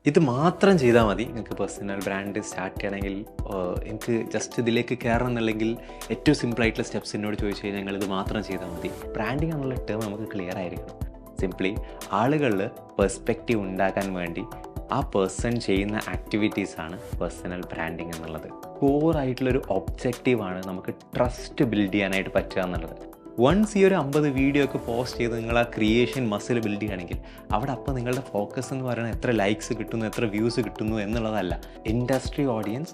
ഇത് മാത്രം ചെയ്താൽ മതി. നിങ്ങൾക്ക് പേഴ്സണൽ ബ്രാൻഡ് സ്റ്റാർട്ട് ചെയ്യണമെങ്കിൽ എനിക്ക് ജസ്റ്റ് ഇതിലേക്ക് കയറണം എന്നുണ്ടെങ്കിൽ ഏറ്റവും സിമ്പിളായിട്ടുള്ള സ്റ്റെപ്സ് എന്നോട് ചോദിച്ചു കഴിഞ്ഞാൽ ഞങ്ങളിത് മാത്രം ചെയ്താൽ മതി. ബ്രാൻഡിങ് എന്നുള്ള ടേം നമുക്ക് ക്ലിയർ ആയിരിക്കണം. സിംപ്ലി ആളുകളിൽ പെർസ്പെക്റ്റീവ് ഉണ്ടാക്കാൻ വേണ്ടി ആ പേഴ്സൺ ചെയ്യുന്ന ആക്ടിവിറ്റീസാണ് പേഴ്സണൽ ബ്രാൻഡിങ് എന്നുള്ളത്. കോർ ആയിട്ടുള്ളൊരു ഒബ്ജക്റ്റീവാണ് നമുക്ക് ട്രസ്റ്റ് ബിൽഡ് ചെയ്യാനായിട്ട് പറ്റുക എന്നുള്ളത്. വൺസ് ഈ ഒരു 50 വീഡിയോ ഒക്കെ പോസ്റ്റ് ചെയ്ത് നിങ്ങൾ ആ ക്രിയേഷൻ മസിൽ ബിൽഡ് ചെയ്യുകയാണെങ്കിൽ അവിടെ അപ്പോൾ നിങ്ങളുടെ ഫോക്കസ് എന്ന് പറയുന്നത് എത്ര ലൈക്സ് കിട്ടുന്നു, എത്ര വ്യൂസ് കിട്ടുന്നു എന്നുള്ളതല്ല. Industry audience,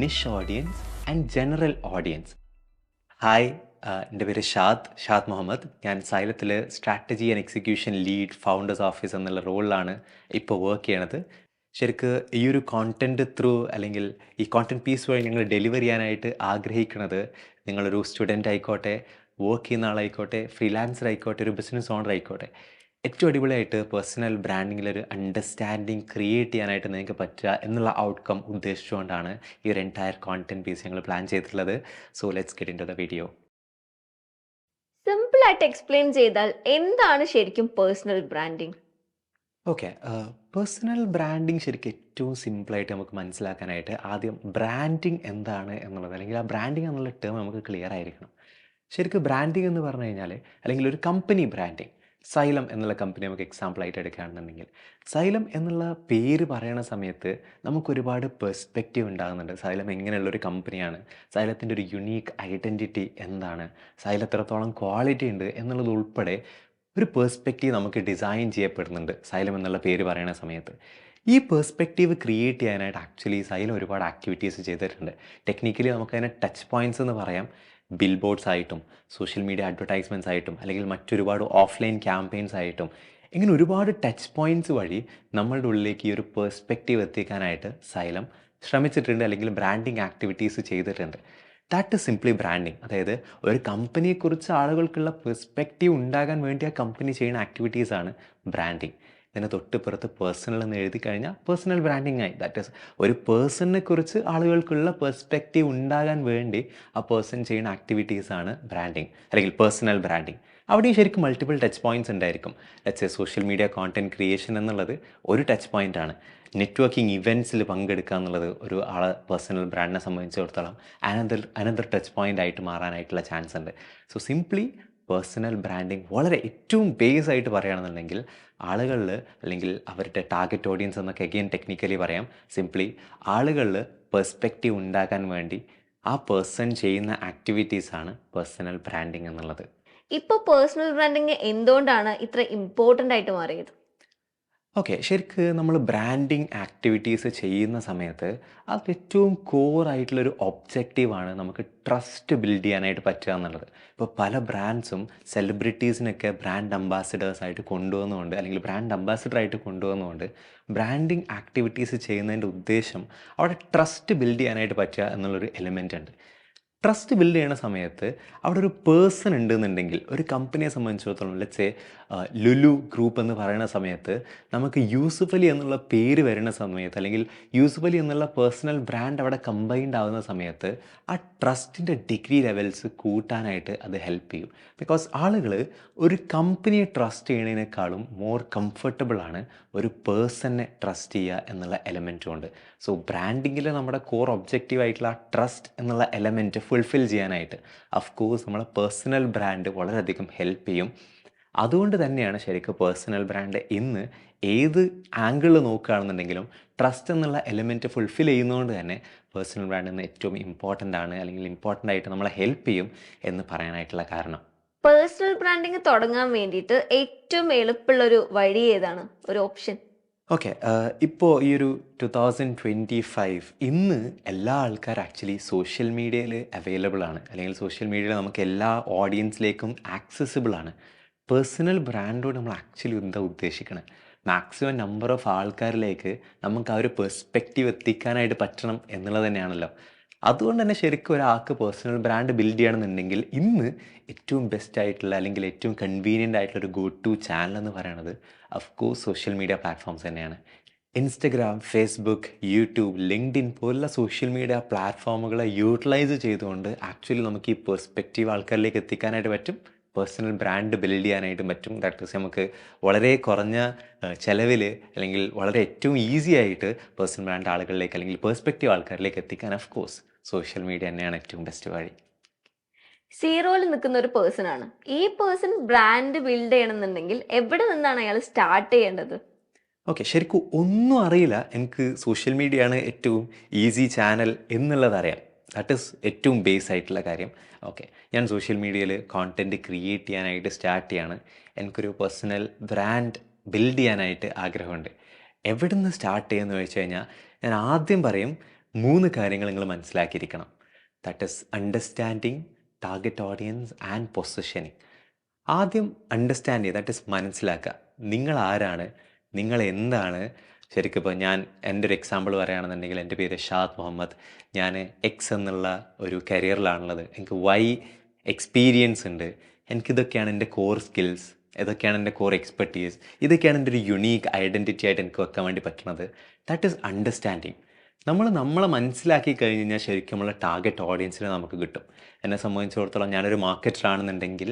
niche audience and general audience. Hi, എൻ്റെ പേര് ഷാദ് മുഹമ്മദ്. ഞാൻ സൈലത്തിൽ strategy and execution lead founders office എന്നുള്ള റോളിലാണ് ഇപ്പോൾ വർക്ക് ചെയ്യണത്. ശരിക്ക് ഈ ഒരു കോണ്ടൻറ്റ് ത്രൂ അല്ലെങ്കിൽ ഈ കോണ്ടൻറ്റ് പീസ് വഴി ഞങ്ങൾ ഡെലിവർ ചെയ്യാനായിട്ട് ആഗ്രഹിക്കുന്നത് നിങ്ങളൊരു സ്റ്റുഡൻ്റ് ആയിക്കോട്ടെ, വർക്ക് ചെയ്യുന്ന ആളായിക്കോട്ടെ, ഫ്രീലാൻസർ ആയിക്കോട്ടെ, ഒരു ബിസിനസ് ഓണർ ആയിക്കോട്ടെ, ഏറ്റവും അടിപൊളിയായിട്ട് പേഴ്സണൽ ബ്രാൻഡിങ്ങിലൊരു അണ്ടർസ്റ്റാൻഡിങ് ക്രിയേറ്റ് ചെയ്യാനായിട്ട് നിങ്ങൾക്ക് പറ്റുക എന്നുള്ള ഔട്ട്കം ഉദ്ദേശിച്ചുകൊണ്ടാണ് ഈ ഒരു എൻറ്റയർ കോണ്ടൻറ്റ് പീസ് ഞങ്ങൾ പ്ലാൻ ചെയ്തിട്ടുള്ളത്. So let's get into the video. സിമ്പിളായിട്ട് എക്സ്പ്ലെയിൻ ചെയ്താൽ എന്താണ് ശരിക്കും personal branding? Okay, personal branding ശരിക്കും ഏറ്റവും സിമ്പിളായിട്ട് നമുക്ക് മനസ്സിലാക്കാനായിട്ട് ആദ്യം ബ്രാൻഡിങ് എന്താണ് എന്നുള്ളത്, അല്ലെങ്കിൽ ആ ബ്രാൻഡിങ് എന്നുള്ള ടേം നമുക്ക് ക്ലിയർ ആയിരിക്കണം. ശരിക്കും ബ്രാൻഡിങ് എന്ന് പറഞ്ഞു കഴിഞ്ഞാൽ, അല്ലെങ്കിൽ ഒരു കമ്പനി ബ്രാൻഡിങ്, സൈലം എന്നുള്ള കമ്പനി നമുക്ക് എക്സാമ്പിളായിട്ട് എടുക്കുകയാണെന്നുണ്ടെങ്കിൽ, സൈലം എന്നുള്ള പേര് പറയുന്ന സമയത്ത് നമുക്കൊരുപാട് പെർസ്പെക്റ്റീവ് ഉണ്ടാകുന്നുണ്ട്. സൈലം എങ്ങനെയുള്ളൊരു കമ്പനിയാണ്, സൈലത്തിൻ്റെ ഒരു യുണീക്ക് ഐഡൻറ്റിറ്റി എന്താണ്, സൈലം എത്രത്തോളം ക്വാളിറ്റി ഉണ്ട് എന്നുള്ളത് ഉൾപ്പെടെ ഒരു പേഴ്സ്പെക്റ്റീവ് നമുക്ക് ഡിസൈൻ ചെയ്യപ്പെടുന്നുണ്ട് സൈലം എന്നുള്ള പേര് പറയുന്ന സമയത്ത്. ഈ പേഴ്സ്പെക്റ്റീവ് ക്രിയേറ്റ് ചെയ്യാനായിട്ട് ആക്ച്വലി സൈലം ഒരുപാട് ആക്ടിവിറ്റീസ് ചെയ്തിട്ടുണ്ട്. ടെക്നിക്കലി നമുക്കതിനെ ടച്ച് പോയിൻറ്റ്സ് എന്ന് പറയാം. ബിൽ ബോർഡ്സ് ആയിട്ടും, സോഷ്യൽ മീഡിയ അഡ്വർടൈസ്മെൻറ്റ്സ് ആയിട്ടും, അല്ലെങ്കിൽ മറ്റൊരുപാട് ഓഫ്ലൈൻ ക്യാമ്പയിൻസ് ആയിട്ടും, ഇങ്ങനെ ഒരുപാട് ടച്ച് പോയിൻറ്റ്സ് വഴി നമ്മളുടെ ഉള്ളിലേക്ക് ഈ ഒരു പേഴ്സ്പെക്റ്റീവ് എത്തിക്കാനായിട്ട് സൈലം ശ്രമിച്ചിട്ടുണ്ട്, അല്ലെങ്കിൽ ബ്രാൻഡിങ് ആക്ടിവിറ്റീസ് ചെയ്തിട്ടുണ്ട്. That is simply branding. അതായത് ഒരു കമ്പനിയെക്കുറിച്ച് ആളുകൾക്കുള്ള പെർസ്പെക്റ്റീവ് ഉണ്ടാകാൻ വേണ്ടി ആ കമ്പനി ചെയ്യുന്ന ആക്ടിവിറ്റീസാണ് ബ്രാൻഡിങ്. ഇതിന് തൊട്ടിപ്പുറത്ത് പേഴ്സണൽ എന്ന് എഴുതി കഴിഞ്ഞാൽ പേഴ്സണൽ ബ്രാൻഡിങ് ആയി. ദാറ്റ് ഇസ് ഒരു പേഴ്സണിനെ കുറിച്ച് ആളുകൾക്കുള്ള പെർസ്പെക്റ്റീവ് ഉണ്ടാകാൻ വേണ്ടി ആ പേഴ്സൺ ചെയ്യുന്ന ആക്ടിവിറ്റീസാണ് ബ്രാൻഡിങ്, അല്ലെങ്കിൽ പേഴ്സണൽ ബ്രാൻഡിങ്. അവിടെയും ശരിക്കും മൾട്ടിപ്പിൾ ടച്ച് പോയിൻറ്റ്സ് ഉണ്ടായിരിക്കും. Let's say social media content creation എന്നുള്ളത് ഒരു ടച്ച് പോയിൻ്റ് ആണ്. നെറ്റ്വർക്കിംഗ് ഇവൻറ്റ്സിൽ പങ്കെടുക്കുക എന്നുള്ളത് ഒരു ആളെ പേഴ്സണൽ ബ്രാൻഡിനെ സംബന്ധിച്ചിടത്തോളം അനദർ ടച്ച് പോയിൻ്റ് ആയിട്ട് മാറാനായിട്ടുള്ള ചാൻസ് ഉണ്ട്. സോ സിംപ്ലി പേഴ്സണൽ ബ്രാൻഡിങ് വളരെ ഏറ്റവും ബേസ് ആയിട്ട് പറയുകയാണെന്നുണ്ടെങ്കിൽ ആളുകളിൽ, അല്ലെങ്കിൽ അവരുടെ ടാർഗറ്റ് ഓഡിയൻസ് എന്നൊക്കെ അഗെയിൻ ടെക്നിക്കലി പറയാം, സിംപ്ലി ആളുകളിൽ പെർസ്പെക്റ്റീവ് ഉണ്ടാക്കാൻ വേണ്ടി ആ പേഴ്സൺ ചെയ്യുന്ന ആക്ടിവിറ്റീസാണ് പേഴ്സണൽ ബ്രാൻഡിങ് എന്നുള്ളത്. ഇപ്പോൾ പേഴ്സണൽ ബ്രാൻഡിങ് എന്തുകൊണ്ടാണ് ഇത്ര ഇമ്പോർട്ടൻ്റ് ആയിട്ട് മാറിയത്? ഓക്കെ, ശരിക്ക് നമ്മൾ ബ്രാൻഡിങ് ആക്ടിവിറ്റീസ് ചെയ്യുന്ന സമയത്ത് അത് ഏറ്റവും കോർ ആയിട്ടുള്ളൊരു ഒബ്ജക്റ്റീവാണ് നമുക്ക് ട്രസ്റ്റ് ബിൽഡ് ചെയ്യാനായിട്ട് പറ്റുക എന്നുള്ളത്. ഇപ്പോൾ പല ബ്രാൻഡ്സും സെലിബ്രിറ്റീസിനൊക്കെ ബ്രാൻഡ് അംബാസിഡേഴ്സായിട്ട് കൊണ്ടുവന്നുകൊണ്ട്, അല്ലെങ്കിൽ ബ്രാൻഡ് അംബാസിഡറായിട്ട് കൊണ്ടുവന്നുകൊണ്ട് ബ്രാൻഡിങ് ആക്ടിവിറ്റീസ് ചെയ്യുന്നതിൻ്റെ ഉദ്ദേശം അവിടെ ട്രസ്റ്റ് ബിൽഡ് ചെയ്യാനായിട്ട് പറ്റുക എന്നുള്ളൊരു എലിമെൻ്റ് ഉണ്ട്. ട്രസ്റ്റ് ബിൽഡ് ചെയ്യുന്ന സമയത്ത് അവിടെ ഒരു പേഴ്സൺ ഉണ്ടെന്നുണ്ടെങ്കിൽ, ഒരു കമ്പനിയെ സംബന്ധിച്ചിടത്തോളം ലെറ്റ്സ് ലുലു ഗ്രൂപ്പ് എന്ന് പറയുന്ന സമയത്ത് നമുക്ക് യൂസുഫ് അലി എന്നുള്ള പേര് വരുന്ന സമയത്ത്, അല്ലെങ്കിൽ യൂസുഫ് അലി എന്നുള്ള പേഴ്സണൽ ബ്രാൻഡ് അവിടെ കമ്പൈൻഡ് ആവുന്ന സമയത്ത് ആ ട്രസ്റ്റിൻ്റെ ഡിഗ്രി ലെവൽസ് കൂട്ടാനായിട്ട് അത് ഹെൽപ്പ് ചെയ്യും. ബിക്കോസ് ആളുകൾ ഒരു കമ്പനിയെ ട്രസ്റ്റ് ചെയ്യുന്നതിനേക്കാളും മോർ കംഫർട്ടബിൾ ആണ് ഒരു പേഴ്സണെ ട്രസ്റ്റ് ചെയ്യുക എന്നുള്ള എലമെൻറ്റും ഉണ്ട്. സോ ബ്രാൻഡിങ്ങിൽ നമ്മുടെ കോർ ഒബ്ജക്റ്റീവ് ആയിട്ടുള്ള ആ ട്രസ്റ്റ് എന്നുള്ള എലമെൻറ്റ് ഫുൾഫിൽ ചെയ്യാനായിട്ട് അഫ്കോഴ്സ് നമ്മളെ പേഴ്സണൽ ബ്രാൻഡ് വളരെയധികം ഹെൽപ്പ് ചെയ്യും. അതുകൊണ്ട് തന്നെയാണ് ശരിക്കും പേഴ്സണൽ ബ്രാൻഡ് ഇന്ന് ഏത് ആംഗിളിൽ നോക്കുകയാണെന്നുണ്ടെങ്കിലും ട്രസ്റ്റ് എന്നുള്ള എലിമെൻറ്റ് ഫുൾഫിൽ ചെയ്യുന്നതുകൊണ്ട് തന്നെ പേഴ്സണൽ ബ്രാൻഡ് ഇന്ന് ഏറ്റവും ഇമ്പോർട്ടൻ്റ് ആണ്, അല്ലെങ്കിൽ ഇമ്പോർട്ടൻ്റ് ആയിട്ട് നമ്മളെ ഹെൽപ്പ് ചെയ്യും എന്ന് പറയാനായിട്ടുള്ള കാരണം. പേഴ്സണൽ ബ്രാൻഡിങ് തുടങ്ങാൻ വേണ്ടിയിട്ട് ഏറ്റവും എളുപ്പമുള്ളൊരു വഴി ഏതാണ്, ഒരു ഓപ്ഷൻ? ഓക്കെ, ഇപ്പോൾ ഈ ഒരു 2025 ഇന്ന് എല്ലാ ആൾക്കാരും ആക്ച്വലി സോഷ്യൽ മീഡിയയിൽ അവൈലബിൾ ആണ്, അല്ലെങ്കിൽ സോഷ്യൽ മീഡിയയിൽ നമുക്ക് എല്ലാ ഓഡിയൻസിലേക്കും ആക്സസിബിൾ ആണ്. പേഴ്സണൽ ബ്രാൻഡോട് നമ്മൾ ആക്ച്വലി എന്താ ഉദ്ദേശിക്കണത്? മാക്സിമം നമ്പർ ഓഫ് ആൾക്കാരിലേക്ക് നമുക്ക് ആ ഒരു പെർസ്പെക്റ്റീവ് എത്തിക്കാനായിട്ട് പറ്റണം എന്നുള്ളത് തന്നെയാണല്ലോ. അതുകൊണ്ട് തന്നെ ശരിക്കും ഒരാൾക്ക് പേഴ്സണൽ ബ്രാൻഡ് ബിൽഡ് ചെയ്യണമെന്നുണ്ടെങ്കിൽ ഇന്ന് ഏറ്റവും ബെസ്റ്റ് ആയിട്ടുള്ള, അല്ലെങ്കിൽ ഏറ്റവും കൺവീനിയൻ്റ് ആയിട്ടുള്ള ഒരു ഗോ ടു ചാനൽ എന്ന് പറയുന്നത് അഫ്കോഴ്സ് സോഷ്യൽ മീഡിയ പ്ലാറ്റ്ഫോംസ് തന്നെയാണ്. ഇൻസ്റ്റഗ്രാം, ഫേസ്ബുക്ക്, യൂട്യൂബ്, ലിങ്ക്ഡിൻ പോലുള്ള സോഷ്യൽ മീഡിയ പ്ലാറ്റ്ഫോമുകളെ യൂട്ടിലൈസ് ചെയ്തുകൊണ്ട് ആക്ച്വലി നമുക്ക് ഈ പെർസ്പെക്റ്റീവ് ആൾക്കാരിലേക്ക് എത്തിക്കാനായിട്ട് പറ്റും. പേഴ്സണൽ ബ്രാൻഡ് ബിൽഡ് ചെയ്യാനായിട്ടും പറ്റും. ദാറ്റ് ഈസ് നമുക്ക് വളരെ കുറഞ്ഞ ചിലവിൽ അല്ലെങ്കിൽ വളരെ ഏറ്റവും ഈസി ആയിട്ട് പേഴ്സണൽ ബ്രാൻഡ് ആളുകളിലേക്ക് അല്ലെങ്കിൽ പേഴ്സ്പെക്റ്റീവ് ആൾക്കാരിലേക്ക് എത്തിക്കാൻ ഓഫ് കോഴ്സ് സോഷ്യൽ മീഡിയ തന്നെയാണ് ഏറ്റവും ബെസ്റ്റ് വഴി. സീറോയിൽ നിൽക്കുന്ന ഒരു പേഴ്സൺ ആണ്. ഈ പേഴ്സൺ ബ്രാൻഡ് ബിൽഡ് ചെയ്യണമെന്നുണ്ടെങ്കിൽ എവിടെ നിന്നാണ് അയാൾ സ്റ്റാർട്ട് ചെയ്യേണ്ടത്? ഓക്കെ, ശരിക്കും ഒന്നും അറിയില്ല, എനിക്ക് സോഷ്യൽ മീഡിയയാണ് ഏറ്റവും ഈസി ചാനൽ എന്നുള്ളത് അറിയാം. ദാറ്റ് ഈസ് ഏറ്റവും ബേസ് ആയിട്ടുള്ള കാര്യം. ഓക്കെ, ഞാൻ സോഷ്യൽ മീഡിയയിൽ കോണ്ടൻറ്റ് ക്രിയേറ്റ് ചെയ്യാനായിട്ട് സ്റ്റാർട്ട് ചെയ്യാണ്. എനിക്കൊരു പേഴ്സണൽ ബ്രാൻഡ് ബിൽഡ് ചെയ്യാനായിട്ട് ആഗ്രഹമുണ്ട്. എവിടെ നിന്ന് സ്റ്റാർട്ട് ചെയ്യുമെന്ന് ചോദിച്ചു കഴിഞ്ഞാൽ ഞാൻ ആദ്യം പറയും 3 കാര്യങ്ങൾ നിങ്ങൾ മനസ്സിലാക്കിയിരിക്കണം. That is understanding, target audience and positioning. ആദ്യം അണ്ടർസ്റ്റാൻഡ് ചെയ്യുക, ദാറ്റ് ഈസ് മനസ്സിലാക്കുക. നിങ്ങൾ ആരാണ്, നിങ്ങൾ എന്താണ്. ശരിക്കും ഇപ്പോൾ ഞാൻ എൻ്റെ ഒരു എക്സാമ്പിൾ പറയുകയാണെന്നുണ്ടെങ്കിൽ എൻ്റെ പേര് ഷാദ് മുഹമ്മദ്. ഞാൻ എക്സ് എന്നുള്ള ഒരു കരിയറിലാണുള്ളത്. എനിക്ക് വൈ എക്സ്പീരിയൻസ് ഉണ്ട്. എനിക്കിതൊക്കെയാണ് എൻ്റെ കോർ സ്കിൽസ്, ഇതൊക്കെയാണ് എൻ്റെ കോർ എക്സ്പെർട്ടീസ്, ഇതൊക്കെയാണ് എൻ്റെ ഒരു യുണീക്ക് ഐഡൻറ്റിറ്റി ആയിട്ട് എനിക്ക് വെക്കാൻ വേണ്ടി പറ്റുന്നത്. That is understanding. നമ്മളെ മനസ്സിലാക്കി കഴിഞ്ഞ് കഴിഞ്ഞാൽ ശരിക്കും നമ്മളെ ടാർഗറ്റ് ഓഡിയൻസിനെ നമുക്ക് കിട്ടും. എന്നെ സംബന്ധിച്ചിടത്തോളം ഞാനൊരു മാർക്കറ്ററാണെന്നുണ്ടെങ്കിൽ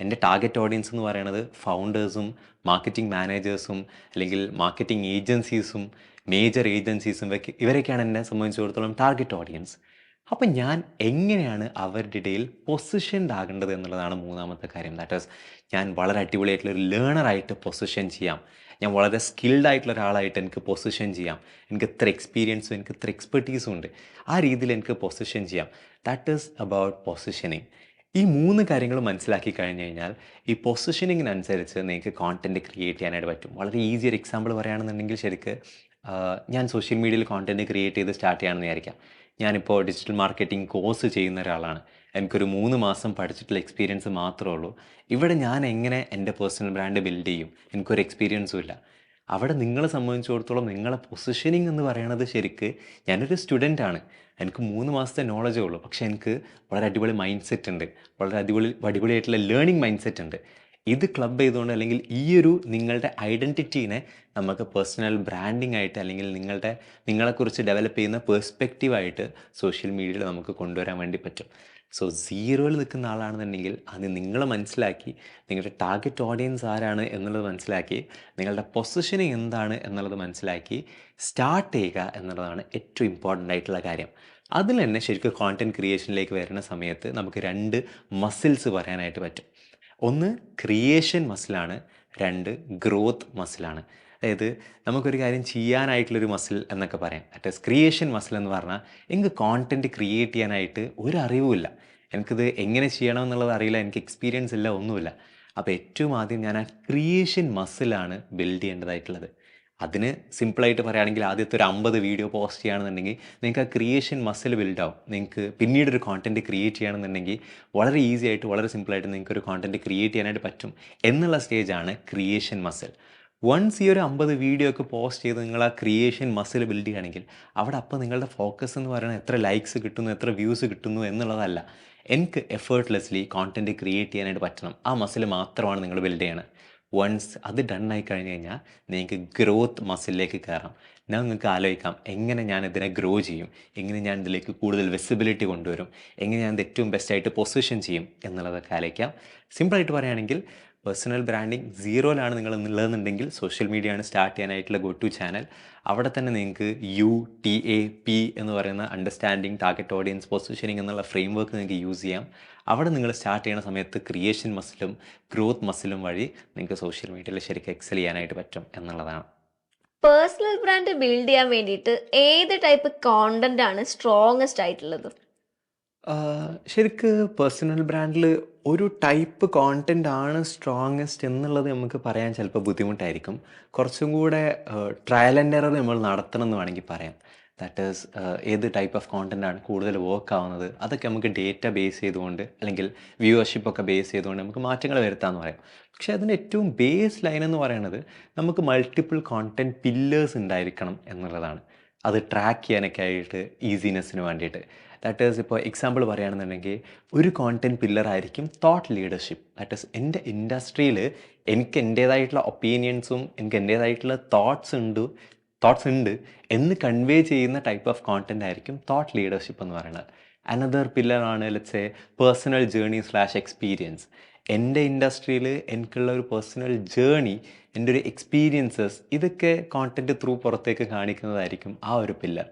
എൻ്റെ ടാർഗറ്റ് ഓഡിയൻസ് എന്ന് പറയുന്നത് ഫൗണ്ടേഴ്സും മാർക്കറ്റിംഗ് മാനേജേഴ്സും അല്ലെങ്കിൽ മാർക്കറ്റിംഗ് ഏജൻസീസും മേജർ ഏജൻസീസും ഇവരൊക്കെയാണ് എന്നെ സംബന്ധിച്ചിടത്തോളം ടാർഗറ്റ് ഓഡിയൻസ്. അപ്പം ഞാൻ എങ്ങനെയാണ് അവരുടെ ഇടയിൽ പൊസിഷൻഡ് ആകേണ്ടത് എന്നുള്ളതാണ് 3ാമത്തെ കാര്യം. ദാറ്റ് ഈസ് ഞാൻ വളരെ അടിപൊളിയായിട്ടുള്ളൊരു ലേണറായിട്ട് പൊസിഷൻ ചെയ്യാം. ഞാൻ വളരെ സ്കിൽഡ് ആയിട്ടുള്ള ഒരാളായിട്ട് എനിക്ക് പൊസിഷൻ ചെയ്യാം. എനിക്ക് ഇത്ര എക്സ്പീരിയൻസും എനിക്ക് ഇത്ര എക്സ്പെർട്ടീസും ഉണ്ട്. ആ രീതിയിൽ എനിക്ക് പൊസിഷൻ ചെയ്യാം. That is about positioning. ഈ 3 കാര്യങ്ങൾ മനസ്സിലാക്കി കഴിഞ്ഞ് കഴിഞ്ഞാൽ ഈ പൊസിഷനിങ്ങിനനുസരിച്ച് നിങ്ങൾക്ക് കോണ്ടൻറ്റ് ക്രിയേറ്റ് ചെയ്യാനായിട്ട് പറ്റും. വളരെ ഈസി ഒരു എക്സാമ്പിൾ പറയുകയാണെന്നുണ്ടെങ്കിൽ ശരിക്ക് ഞാൻ സോഷ്യൽ മീഡിയയിൽ കോണ്ടൻറ്റ് ക്രിയേറ്റ് ചെയ്ത് സ്റ്റാർട്ട് ചെയ്യാമെന്ന് വിചാരിക്കാം. ഞാനിപ്പോൾ ഡിജിറ്റൽ മാർക്കറ്റിംഗ് കോഴ്സ് ചെയ്യുന്ന ഒരാളാണ്. എനിക്കൊരു 3 മാസം പഠിച്ചിട്ടുള്ള എക്സ്പീരിയൻസ് മാത്രമേ ഉള്ളൂ. ഇവിടെ ഞാൻ എങ്ങനെ എൻ്റെ പേഴ്സണൽ ബ്രാൻഡ് ബിൽഡ് ചെയ്യും? എനിക്കൊരു എക്സ്പീരിയൻസും ഇല്ല. അവിടെ നിങ്ങളെ സംബന്ധിച്ചിടത്തോളം നിങ്ങളെ പൊസിഷനിങ് എന്ന് പറയുന്നത് ശരിക്ക് ഞാനൊരു സ്റ്റുഡൻ്റ് ആണ്. എനിക്ക് 3 മാസത്തെ നോളജേ ഉള്ളൂ. പക്ഷേ എനിക്ക് വളരെ അടിപൊളി മൈൻഡ് സെറ്റ് ഉണ്ട്. വളരെ അടിപൊളിയായിട്ടുള്ള ലേണിംഗ് മൈൻഡ് സെറ്റ് ഉണ്ട്. ഇത് ക്ലബ് ചെയ്തുകൊണ്ട് അല്ലെങ്കിൽ ഈ ഒരു നിങ്ങളുടെ ഐഡൻറ്റിറ്റീനെ നമുക്ക് പേഴ്സണൽ ബ്രാൻഡിങ് ആയിട്ട് അല്ലെങ്കിൽ നിങ്ങളെക്കുറിച്ച് ഡെവലപ്പ് ചെയ്യുന്ന പേഴ്സ്പെക്റ്റീവായിട്ട് സോഷ്യൽ മീഡിയയിൽ നമുക്ക് കൊണ്ടുവരാൻ വേണ്ടി പറ്റും. സോ സീറോയിൽ നിൽക്കുന്ന ആളാണെന്നുണ്ടെങ്കിൽ അത് നിങ്ങൾ മനസ്സിലാക്കി നിങ്ങളുടെ ടാർഗറ്റ് ഓഡിയൻസ് ആരാണ് എന്നുള്ളത് മനസ്സിലാക്കി നിങ്ങളുടെ പൊസിഷനിങ് എന്താണ് എന്നുള്ളത് മനസ്സിലാക്കി സ്റ്റാർട്ട് ചെയ്യുക എന്നുള്ളതാണ് ഏറ്റവും ഇമ്പോർട്ടൻ്റ് ആയിട്ടുള്ള കാര്യം. അതിൽ തന്നെ ശരിക്കും കോണ്ടൻറ്റ് ക്രിയേഷനിലേക്ക് വരുന്ന സമയത്ത് നമുക്ക് 2 മസിൽസ് പറയാനായിട്ട് പറ്റും. ഒന്ന് ക്രിയേഷൻ മസിലാണ്, 2 ഗ്രോത്ത് മസിലാണ്. അതായത് നമുക്കൊരു കാര്യം ചെയ്യാനായിട്ടുള്ളൊരു മസിൽ എന്നൊക്കെ പറയാം. ദാറ്റ് ഈസ് ക്രിയേഷൻ മസിൽ എന്ന് പറഞ്ഞാൽ എനിക്ക് കോണ്ടൻറ്റ് ക്രിയേറ്റ് ചെയ്യാനായിട്ട് ഒരു അറിവുമില്ല, എനിക്കിത് എങ്ങനെ ചെയ്യണം എന്നുള്ളത് അറിയില്ല, എനിക്ക് എക്സ്പീരിയൻസ് ഇല്ല, ഒന്നുമില്ല. അപ്പോൾ ഏറ്റവും ആദ്യം ഞാൻ ആ ക്രിയേഷൻ മസിലാണ് ബിൽഡ് ചെയ്യേണ്ടതായിട്ടുള്ളത്. അതിന് സിമ്പിളായിട്ട് പറയുകയാണെങ്കിൽ ആദ്യത്തെ ഒരു 50 വീഡിയോ പോസ്റ്റ് ചെയ്യുകയാണെന്നുണ്ടെങ്കിൽ നിങ്ങൾക്ക് ആ ക്രിയേഷൻ മസിൽ ബിൽഡ് ആവും. നിങ്ങൾക്ക് പിന്നീടൊരു കോണ്ടൻറ്റ് ക്രിയേറ്റ് ചെയ്യണമെന്നുണ്ടെങ്കിൽ വളരെ ഈസി ആയിട്ട് വളരെ സിമ്പിളായിട്ട് നിങ്ങൾക്കൊരു കോണ്ടൻറ്റ് ക്രിയേറ്റ് ചെയ്യാനായിട്ട് പറ്റും എന്നുള്ള സ്റ്റേജാണ് ക്രിയേഷൻ മസിൽ. വൺസ് ഈ ഒരു 50 വീഡിയോ ഒക്കെ പോസ്റ്റ് ചെയ്ത് നിങ്ങൾ ആ ക്രിയേഷൻ മസിൽ ബിൽഡ് ചെയ്യുകയാണെങ്കിൽ അവിടെ അപ്പോൾ നിങ്ങളുടെ ഫോക്കസ് എന്ന് പറയുന്നത് എത്ര ലൈക്സ് കിട്ടുന്നു, എത്ര വ്യൂസ് കിട്ടുന്നു എന്നുള്ളതല്ല. എനിക്ക് എഫേർട്ട്ലെസ്ലി കോണ്ടൻറ്റ് ക്രിയേറ്റ് ചെയ്യാനായിട്ട് പറ്റണം. ആ മസിൽ മാത്രമാണ് നിങ്ങൾ ബിൽഡ് ചെയ്യണത്. വൺസ് അത് ഡൺ ആയി കഴിഞ്ഞ് കഴിഞ്ഞാൽ നിങ്ങൾക്ക് ഗ്രോത്ത് മസിലിലേക്ക് കയറാം. ഞാൻ നിങ്ങൾക്ക് ആലോചിക്കാം എങ്ങനെ ഞാൻ ഇതിനെ ഗ്രോ ചെയ്യും, എങ്ങനെ ഞാൻ ഇതിലേക്ക് കൂടുതൽ വിസിബിലിറ്റി കൊണ്ടുവരും, എങ്ങനെ ഞാൻ ഇത് ഏറ്റവും ബെസ്റ്റായിട്ട് പൊസിഷൻ ചെയ്യും എന്നുള്ളതൊക്കെ ആലോചിക്കാം. സിമ്പിളായിട്ട് പറയുകയാണെങ്കിൽ പേഴ്സണൽ ബ്രാൻഡിങ് സീറോയിലാണ് നിങ്ങൾ ഉള്ളതെന്നുണ്ടെങ്കിൽ സോഷ്യൽ മീഡിയയാണ് സ്റ്റാർട്ട് ചെയ്യാനായിട്ടുള്ള ഗോ ടു ചാനൽ. അവിടെ തന്നെ നിങ്ങൾക്ക് UTAP എന്ന് പറയുന്ന അണ്ടർസ്റ്റാൻഡിങ്, ടാർഗറ്റ് ഓഡിയൻസ്, പൊസിഷനിങ് എന്നുള്ള ഫ്രെയിം വർക്ക് നിങ്ങൾക്ക് യൂസ് ചെയ്യാം. അവിടെ നിങ്ങൾ സ്റ്റാർട്ട് ചെയ്യുന്ന സമയത്ത് ക്രിയേഷൻ മസിലും ഗ്രോത്ത് മസിലും വഴി നിങ്ങൾക്ക് സോഷ്യൽ മീഡിയയിൽ ശരിക്കും എക്സൽ ചെയ്യാനായിട്ട് പറ്റും എന്നുള്ളതാണ്. പേഴ്സണൽ ബ്രാൻഡ് ബിൽഡ് ചെയ്യാൻ വേണ്ടിയിട്ട് ഏത് ടൈപ്പ് കോണ്ടന്റ് ആണ് സ്ട്രോങ്ങസ്റ്റ് ആയിട്ടുള്ളത്? ശരിക്ക് പേഴ്സണൽ ബ്രാൻഡിൽ ഒരു ടൈപ്പ് കോണ്ടൻ്റ് ആണ് സ്ട്രോങ്ങസ്റ്റ് എന്നുള്ളത് നമുക്ക് പറയാൻ ചിലപ്പോൾ ബുദ്ധിമുട്ടായിരിക്കും. കുറച്ചും കൂടെ ട്രയൽ ആൻഡ് എറർ നമ്മൾ നടത്തണം എന്ന് വേണമെങ്കിൽ പറയാം. ദാറ്റ് ഈസ് ഏത് ടൈപ്പ് ഓഫ് കോണ്ടൻ്റാണ് കൂടുതൽ വർക്ക് ആവുന്നത് അതൊക്കെ നമുക്ക് ഡേറ്റ ബേസ് ചെയ്തുകൊണ്ട് അല്ലെങ്കിൽ വ്യൂവർഷിപ്പൊക്കെ ബേസ് ചെയ്തുകൊണ്ട് നമുക്ക് മാറ്റങ്ങൾ വരുത്താമെന്ന് പറയാം. പക്ഷേ അതിൻ്റെ ഏറ്റവും ബേസ് ലൈൻ എന്ന് പറയുന്നത് നമുക്ക് മൾട്ടിപ്പിൾ കോണ്ടൻറ്റ് പില്ലേഴ്സ് ഉണ്ടായിരിക്കണം എന്നുള്ളതാണ്. അത് ട്രാക്ക് ചെയ്യാനൊക്കെ ആയിട്ട് ഈസിനെസ്സിന് വേണ്ടിയിട്ട്. ദാറ്റ് ഈസ് ഇപ്പോൾ എക്സാമ്പിൾ പറയുകയാണെന്നുണ്ടെങ്കിൽ ഒരു കോണ്ടൻറ്റ് പില്ലറായിരിക്കും തോട്ട് ലീഡർഷിപ്പ്. ദാറ്റ് ഈസ് എൻ്റെ ഇൻഡസ്ട്രിയിൽ എനിക്ക് എൻ്റേതായിട്ടുള്ള ഒപ്പീനിയൻസും എനിക്ക് എൻ്റേതായിട്ടുള്ള തോട്ട്സ് ഉണ്ട് എന്ന് കൺവേ ചെയ്യുന്ന ടൈപ്പ് ഓഫ് കോണ്ടൻ്റ് ആയിരിക്കും തോട്ട് ലീഡർഷിപ്പ് എന്ന് പറയുന്നത്. അനദർ പില്ലറാണ് let's say personal journey / experience. എൻ്റെ ഇൻഡസ്ട്രിയിൽ എനിക്കുള്ള ഒരു പേഴ്സണൽ ജേണി, എൻ്റെ ഒരു എക്സ്പീരിയൻസസ് ഇതൊക്കെ കോണ്ടൻറ്റ് ത്രൂ പുറത്തേക്ക് കാണിക്കുന്നതായിരിക്കും ആ ഒരു പില്ലർ.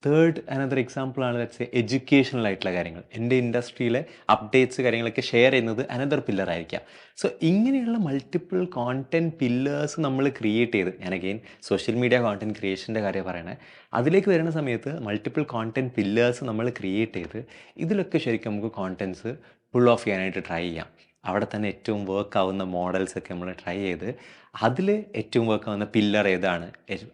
തേർഡ് അനദർ എക്സാമ്പിളാണ് ലെറ്റ്സ് എഡ്യൂക്കേഷണൽ ആയിട്ടുള്ള കാര്യങ്ങൾ. എൻ്റെ ഇൻഡസ്ട്രിയിലെ അപ്ഡേറ്റ്സ് കാര്യങ്ങളൊക്കെ ഷെയർ ചെയ്യുന്നത് അനദർ പില്ലർ ആയിരിക്കാം. സോ ഇങ്ങനെയുള്ള മൾട്ടിപ്പിൾ കോണ്ടൻറ്റ് പില്ലേഴ്സ് നമ്മൾ ക്രിയേറ്റ് ചെയ്ത്, ഞാൻ അഗെയിൻ സോഷ്യൽ മീഡിയ കോണ്ടൻറ്റ് ക്രിയേഷൻ്റെ കാര്യം പറയണേ, അതിലേക്ക് വരുന്ന സമയത്ത് മൾട്ടിപ്പിൾ കോണ്ടൻറ്റ് പില്ലേഴ്സ് നമ്മൾ ക്രിയേറ്റ് ചെയ്ത് ഇതിലൊക്കെ ശരിക്കും നമുക്ക് കോണ്ടൻറ്റ്സ് പുൾ ഓഫ് ചെയ്യാനായിട്ട് ട്രൈ ചെയ്യാം. അവിടെ തന്നെ ഏറ്റവും വർക്ക് ആവുന്ന മോഡൽസൊക്കെ നമ്മൾ ട്രൈ ചെയ്ത് അതിൽ ഏറ്റവും വർക്ക് ആവുന്ന പില്ലർ ഏതാണ്,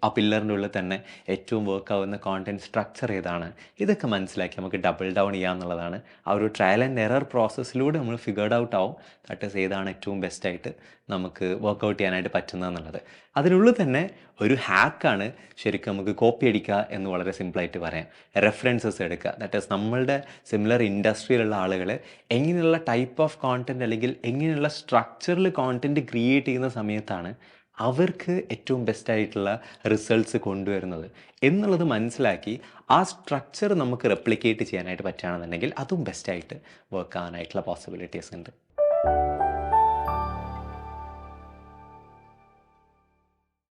ആ പില്ലറിൻ്റെ ഉള്ളിൽ തന്നെ ഏറ്റവും വർക്ക് ആവുന്ന കോണ്ടൻറ്റ് സ്ട്രക്ചർ ഏതാണ്, ഇതൊക്കെ മനസ്സിലാക്കി നമുക്ക് ഡബിൾ ഡൗൺ ചെയ്യാന്നുള്ളതാണ്. ആ ഒരു ട്രയൽ ആൻഡ് എറർ പ്രോസസ്സിലൂടെ നമ്മൾ ഫിഗേർഡ് ഔട്ട് ആവും ദാറ്റ് ഈസ് ഏതാണ് ഏറ്റവും ബെസ്റ്റായിട്ട് നമുക്ക് വർക്കൗട്ട് ചെയ്യാനായിട്ട് പറ്റുന്നതെന്നുള്ളത്. അതിനുള്ളിൽ തന്നെ ഒരു ഹാക്കാണ് ശരിക്കും നമുക്ക് കോപ്പി അടിക്കുക എന്ന് വളരെ സിമ്പിളായിട്ട് പറയാം. റെഫറൻസസ് എടുക്കുക, ദാറ്റ് ഈസ് നമ്മളുടെ സിമിലർ ഇൻഡസ്ട്രിയിലുള്ള ആളുകൾ എങ്ങനെയുള്ള ടൈപ്പ് ഓഫ് കോണ്ടൻറ്റ് അല്ലെങ്കിൽ എങ്ങനെയുള്ള സ്ട്രക്ചറിൽ കോണ്ടൻറ്റ് ക്രിയേറ്റ് ചെയ്യുന്ന സമയത്താണ് അവർക്ക് ഏറ്റവും ബെസ്റ്റായിട്ടുള്ള റിസൾട്ട്സ് കൊണ്ടുവരുന്നത് എന്നുള്ളത് മനസ്സിലാക്കി ആ സ്ട്രക്ചർ നമുക്ക് റെപ്ലിക്കേറ്റ് ചെയ്യാനായിട്ട് പറ്റുകയാണെന്നുണ്ടെങ്കിൽ അതും ബെസ്റ്റായിട്ട് വർക്ക് ആവാനായിട്ടുള്ള പോസിബിലിറ്റീസ് ഉണ്ട്.